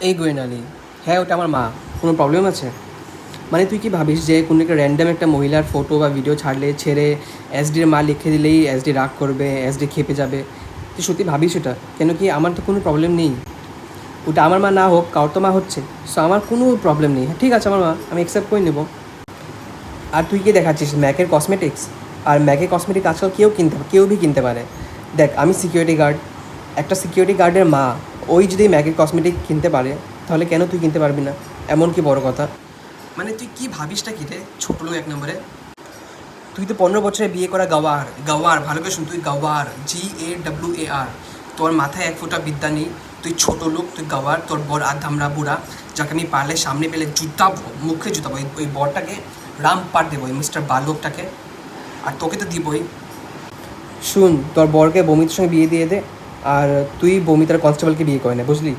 এই গোয়েনালি, হ্যাঁ ওটা আমার মা। কোনো প্রবলেম আছে? মানে তুই কি ভাবিস যে কোনো একটা র্যান্ডাম একটা মহিলার ফটো বা ভিডিও ছেড়ে এসডির মা লিখে দিলেই এসডি রাগ করবে, এসডি খেপে যাবে? তুই সত্যি ভাবিস ওটা? কেন কি আমার তো কোনো প্রবলেম নেই। ওটা আমার মা না হোক, কারোর তো মা হচ্ছে। সো আমার কোনো প্রবলেম নেই। হ্যাঁ ঠিক আছে, আমার মা, আমি অ্যাকসেপ্ট করে নেবো। আর তুই কি দেখাচ্ছিস ম্যাকের কসমেটিক্স? আর ম্যাকের কসমেটিক আজকাল কেউ ভি কিনতে পারে। দেখ, আমি সিকিউরিটি গার্ড, একটা সিকিউরিটি গার্ডের মা, ওই যদি ম্যাকের কসমেটিক কিনতে পারে, তাহলে কেন তুই কিনতে পারবি না? এমন কি বড় কথা? মানে তুই কি ভাবিসটা কি রে, ছোট লোক এক নম্বরে। তুই তো 15 বছরে বিয়ে করা গাওয়ার গাওয়ার, ভালো করে শুন, তুই গাওয়ার, GAWAR। তোর মাথায় এক ফোঁটা বিদ্যা নেই। তুই ছোট লোক, তুই গাওয়ার, তোর বর আধামরা বুড়া, যাকে আমি পারলে সামনে পেলে জুতাবো, মুখে জুতাবো, ওই বরটাকে রামপাট দেবো, ওই মিস্টার বালকটাকে। আর তোকে তো দিবই। শুন, তোর বরকে বমিতার সঙ্গে বিয়ে দিয়ে দে, আর তুই বমিতার কনস্টেবলকে বিয়ে করে নে, বুঝলি?